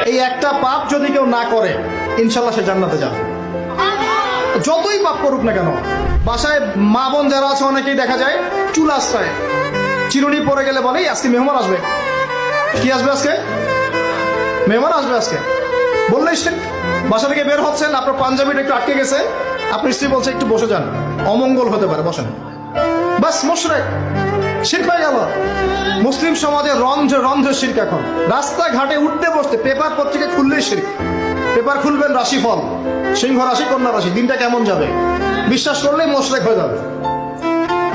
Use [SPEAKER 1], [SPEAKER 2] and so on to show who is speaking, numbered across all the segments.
[SPEAKER 1] এই একটা পাপ যদি কেউ না করে ইনশাল্লাহ সে জান্নাতে যাবে, যতই পাপ করুক না কেন। বাসায় মা বোন যারা আছে অনেকেই দেখা যায় চুল আশ্রয় চিরুনি পরে গেলে বলে আজকে মেহমান আসবে। কি আসবে আজকে? মেহমান আসবে আজকে বললেই সে বাসা থেকে বের হচ্ছেন, আপনার পাঞ্জাবিটা একটু আটকে গেছে, আপনার স্ত্রী বলছে একটু বসে যান, অমঙ্গল হতে পারে, বসেন। বাস মুশরিক, শিরক হয়ে গেল। মুসলিম সমাজে রন্ধ্রে রন্ধ্রে শিরক। এখন রাস্তাঘাটে উঠতে বসতে পেপার পত্রিকা খুললেই শিরক। পেপার খুলবেন রাশিফল, সিংহ রাশি কন্যা রাশি, দিনটা কেমন যাবে বিশ্বাস করলেই মুশরিক হয়ে যাবে।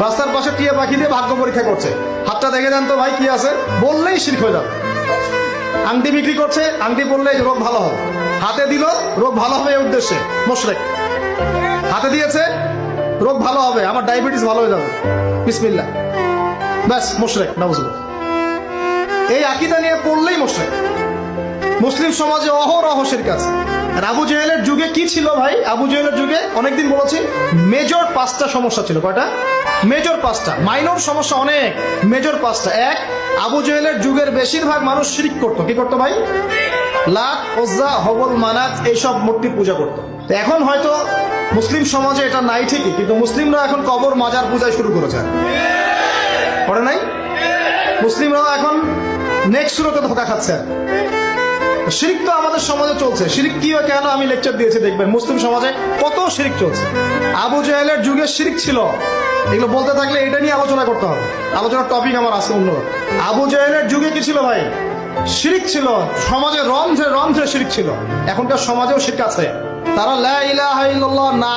[SPEAKER 1] রাস্তার পাশে টিয়া পাখি দিয়ে ভাগ্য পরীক্ষা করছে, হাতটা দেখে যান তো ভাই কি আছে, বললেই শিরক হয়ে যাবে। আংটি বিক্রি করছে, আংটি পরলে রোগ ভালো হবে, হাতে দিল রোগ ভালো হবে এই উদ্দেশ্যে, মুশরিক। হাতে দিয়েছে রোগ ভালো হবে, আমার ডায়াবেটিস ভালো হয়ে যাবে, বিসমিল্লাহ, ব্যাস মুশরিক, নাউজুবিল্লাহ। এই আকীদা নিয়ে পড়লেই মুশরিক। মুসলিম সমাজে অহরহ শিরক আছে। আর আবু জেহেলের যুগে কি ছিল ভাই? আবু জেহেলের যুগে অনেকদিন বলেছি মেজর 5টা সমস্যা ছিল। কয়টা? মেজর 5টা, মাইনর সমস্যা অনেক, মেজর 5টা। এক, আবু জেহেলের যুগের বেশিরভাগ মানুষ শিরক করতো। কি করতো ভাই? লাত, উজ্জা, হবল, মানাত এইসব মূর্তি পূজা করতো। এখন হয়তো মুসলিম সমাজে এটা নাই ঠিকই, কিন্তু মুসলিমরা এখন কবর মাজার পূজায় শুরু করেছে, করে নাই? মুসলিমরাও এখন নেক্সট সুরতে ধোকা খাচ্ছে। শিরক তো আমাদের সমাজে চলছে। শিরক কি হয় কেন আমি লেকচার দিয়েছি, দেখবেন মুসলিম সমাজে কত শিরক চলছে। আবু জেহেলের যুগে শিরক ছিল, এগুলো বলতে থাকলে এটা নিয়ে আলোচনা করতে হবে। আলোচনার টপিক আমার আজকে অন্য। আবু জেহেলের যুগে কি ছিল ভাই? শিরক ছিল, সমাজে রন্ধ্রে রন্ধ্রে শিরক ছিল। এখনকার সমাজেও শিরক আছে। তারা লা ইলাহা ইল্লাল্লাহ না